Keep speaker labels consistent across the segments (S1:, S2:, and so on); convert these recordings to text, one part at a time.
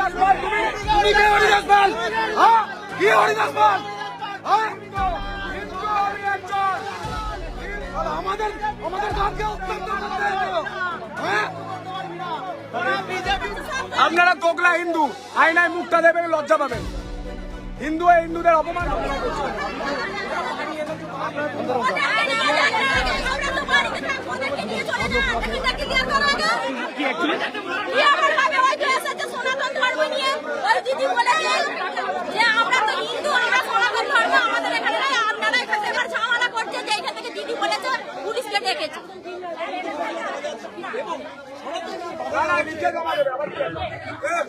S1: হরিদাস পাল, তুমি কে হরিদাস পাল? হ্যাঁ, কি হরিদাস পাল? হ্যাঁ, আমাদের গানকে অত্যন্ত করতে হতো। হ্যাঁ, আপনারা তোকলা হিন্দু, আয়নায় মুখটা দেবেন, লজ্জা পাবেন। হিন্দু হিন্দুদের অপমান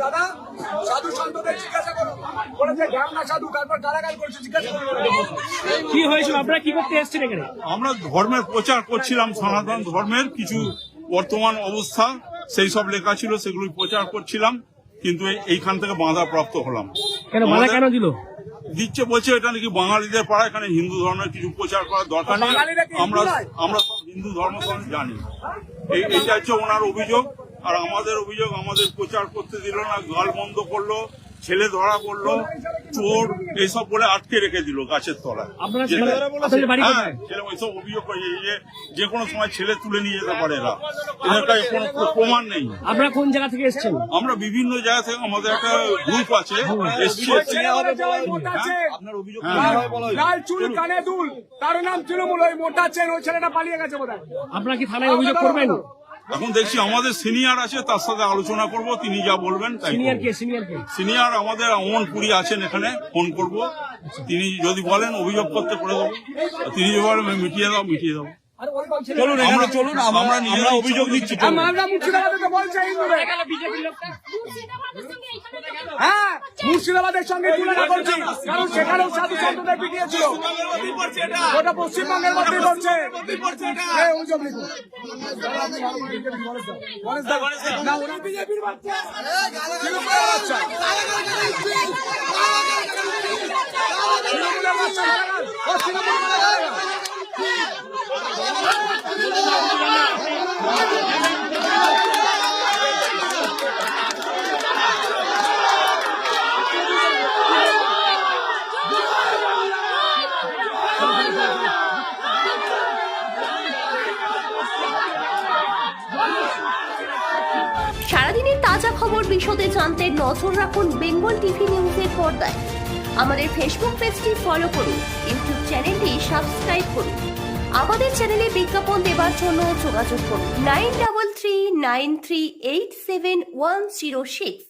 S1: দাদা সাধু সন্তদের জিজ্ঞাসা করুন, বলেছে গ্রাম না সাধু, তারপর গালাগাল করছে, জিজ্ঞাসা করুন
S2: কি হয়েছিল, আপনারা কি করতে এসেছেন এখানে?
S3: আমরা ধর্মের প্রচার করছিলাম, সনাতন ধর্মের কিছু বর্তমান অবস্থা সেই সব লেখা ছিল, সেগুলো প্রচার করছিলাম, কিন্তু এইখান থেকে বাধা প্রাপ্ত হলাম।
S2: কেন বাধা কেন দিল?
S3: দিচ্ছে, বলছে এটা নাকি বাঙালিদের পাড়া, এখানে হিন্দু ধর্মের কিছু প্রচার করার দরকার নেই, আমরা সব হিন্দু ধর্ম জানি। এইটা হচ্ছে ওনার অভিযোগ। আর আমাদের অভিযোগ, আমাদের প্রচার করতে দিল না, গাল বন্ধ করলো, ছেলে ধরা পড়লো, চোর এইসব বলে আটকে রেখে দিল গাছের তলায়। ছেলে ওইসব অভিযোগ করে যে কোনো সময় ছেলে তুলে নিয়ে যেতে পারে এরা, এদের কোনো প্রমাণ নেই।
S2: আপনারা কোন জায়গা থেকে এসেছেন?
S3: আমরা বিভিন্ন জায়গা থেকে, আমাদের একটা গ্রুপ আছে, আপনার অভিযোগ
S1: লাল চুল কানে দুল, তার নাম তৃণমূল, ওই মোটা চেন, ওই ছেলেটা পালিয়ে গেছে বোধহয়।
S2: আপনারা কি থানায় অভিযোগ করবেন?
S3: এখন দেখছি আমাদের সিনিয়র আছে, তার সাথে আলোচনা করব, তিনি যা বলবেন তাই। সিনিয়র আমাদের অমনপুরি আছেন, এখানে ফোন করব, তিনি যদি বলেন অভিযোগ করতে করে দেবো, তিনি যদি বলেন মিটিয়ে দাও, মিটিয়ে দেবো।
S4: চলুন আমরা অভিযোগ নিচ্ছি।
S1: হ্যাঁ, মুর্শিদাবাদের সঙ্গে তুলনা করছি, কারণ সেখানেও সাধু সন্তদের পিটিয়েছিল, ওটা পশ্চিমবঙ্গের মধ্যে করছে। অভিযোগ লিখুন। না, ওরা বিজেপির বাচ্চা, তৃণমূলের বাচ্চা, তৃণমূলের বাচ্চা,
S5: সারাদিনের তাজা খবর বিশদে জানতে নজর রাখুন বেঙ্গল টিভি নিউজের পর্দায়। আমাদের ফেসবুক পেজটি ফলো করুন, ইউটিউব চ্যানেলটি সাবস্ক্রাইব করুন। আমাদের চ্যানেলে বিজ্ঞাপন দেওয়ার জন্য যোগাযোগ করুন 9339387106।